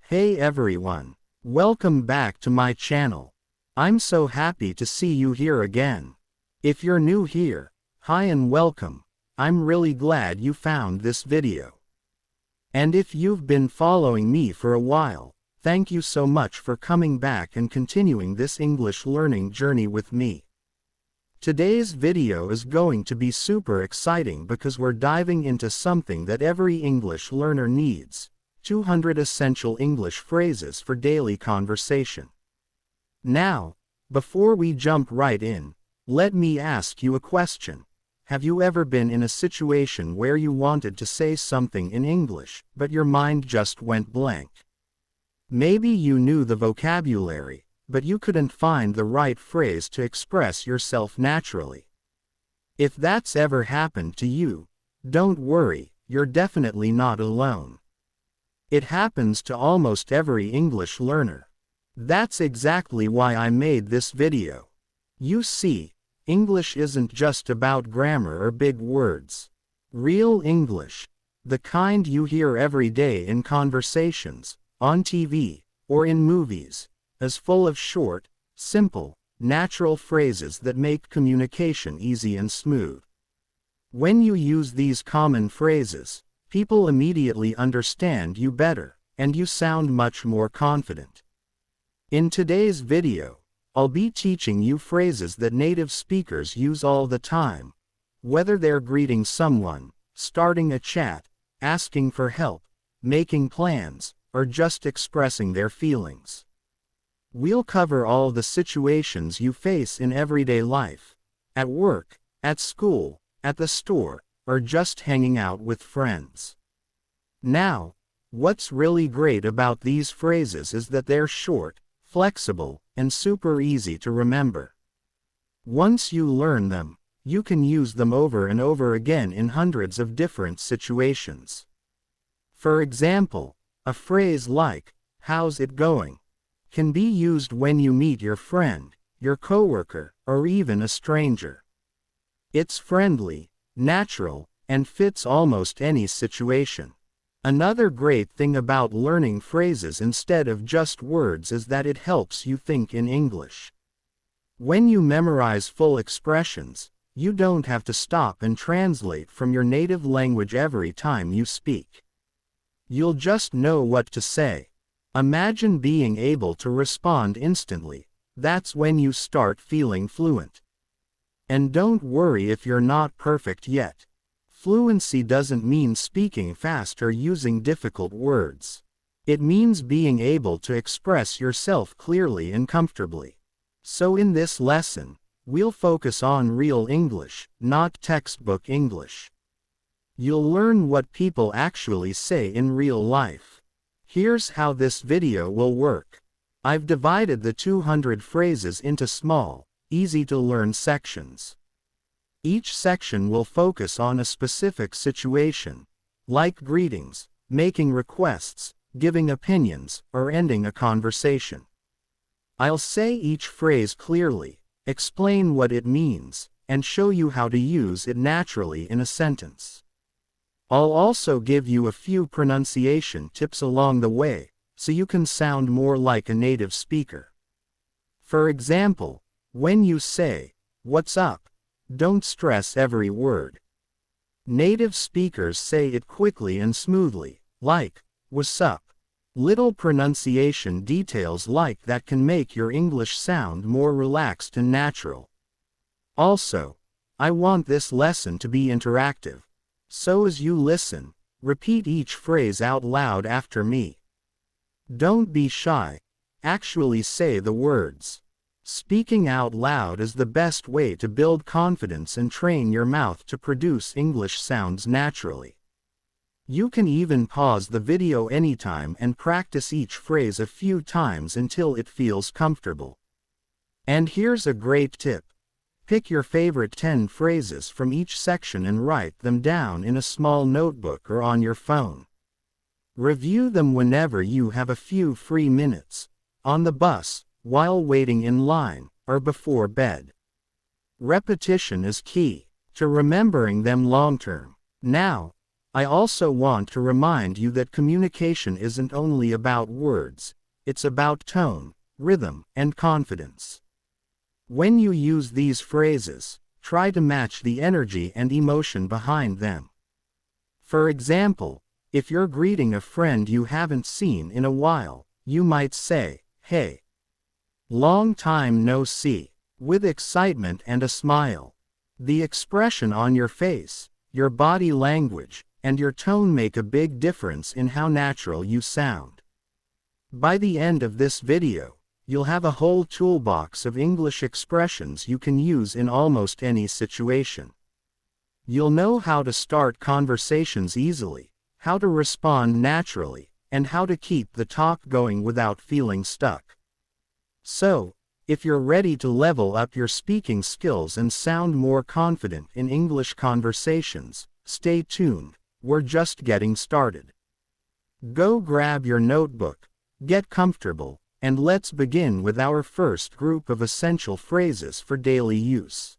Hey everyone, welcome back to my channel. I'm so happy to see you here again. If you're new here, hi and welcome. I'm really glad you found this video. And if you've been following me for a while, thank you so much for coming back and continuing this English learning journey with me. Today's video is going to be super exciting because we're diving into something that every English learner needs: 200 essential English phrases for daily conversation. Now, before we jump right in, let me ask you a question. Have you ever been in a situation where you wanted to say something in English, but your mind just went blank? Maybe you knew the vocabulary, but you couldn't find the right phrase to express yourself naturally. If that's ever happened to you, don't worry, you're definitely not alone. It happens to almost every English learner. That's exactly why I made this video. You see, English isn't just about grammar or big words. Real English, the kind you hear every day in conversations, on TV, or in movies, is full of short, simple, natural phrases that make communication easy and smooth. When you use these common phrases, people immediately understand you better, and you sound much more confident. In today's video, I'll be teaching you phrases that native speakers use all the time, whether they're greeting someone, starting a chat, asking for help, making plans, or just expressing their feelings. We'll cover all the situations you face in everyday life, at work, at school, at the store, or just hanging out with friends. Now, what's really great about these phrases is that they're short, flexible, and super easy to remember. Once you learn them, you can use them over and over again in hundreds of different situations. For example, a phrase like, "How's it going?" can be used when you meet your friend, your coworker, or even a stranger. It's friendly, natural, and fits almost any situation. Another great thing about learning phrases instead of just words is that it helps you think in English. When you memorize full expressions, you don't have to stop and translate from your native language every time you speak. You'll just know what to say. Imagine being able to respond instantly. That's when you start feeling fluent. And don't worry if you're not perfect yet. Fluency doesn't mean speaking fast or using difficult words. It means being able to express yourself clearly and comfortably. So in this lesson, we'll focus on real English, not textbook English. You'll learn what people actually say in real life. Here's how this video will work. I've divided the 200 phrases into small, easy-to-learn sections. Each section will focus on a specific situation, like greetings, making requests, giving opinions, or ending a conversation. I'll say each phrase clearly, explain what it means, and show you how to use it naturally in a sentence. I'll also give you a few pronunciation tips along the way, so you can sound more like a native speaker. For example, when you say, "What's up?" don't stress every word. Native speakers say it quickly and smoothly, like, "What's up?" Little pronunciation details like that can make your English sound more relaxed and natural. Also, I want this lesson to be interactive. So as you listen, repeat each phrase out loud after me. Don't be shy. Actually say the words. Speaking out loud is the best way to build confidence and train your mouth to produce English sounds naturally. You can even pause the video anytime and practice each phrase a few times until it feels comfortable. And here's a great tip. Pick your favorite 10 phrases from each section and write them down in a small notebook or on your phone. Review them whenever you have a few free minutes, on the bus, while waiting in line, or before bed. Repetition is key to remembering them long term. Now, I also want to remind you that communication isn't only about words, it's about tone, rhythm, and confidence. When you use these phrases, try to match the energy and emotion behind them. For example, if you're greeting a friend you haven't seen in a while, you might say, "Hey, long time no see," with excitement and a smile. The expression on your face, your body language, and your tone make a big difference in how natural you sound. By the end of this video, you'll have a whole toolbox of English expressions you can use in almost any situation. You'll know how to start conversations easily, how to respond naturally, and how to keep the talk going without feeling stuck. So, if you're ready to level up your speaking skills and sound more confident in English conversations, stay tuned, we're just getting started. Go grab your notebook, get comfortable, and let's begin with our first group of essential phrases for daily use.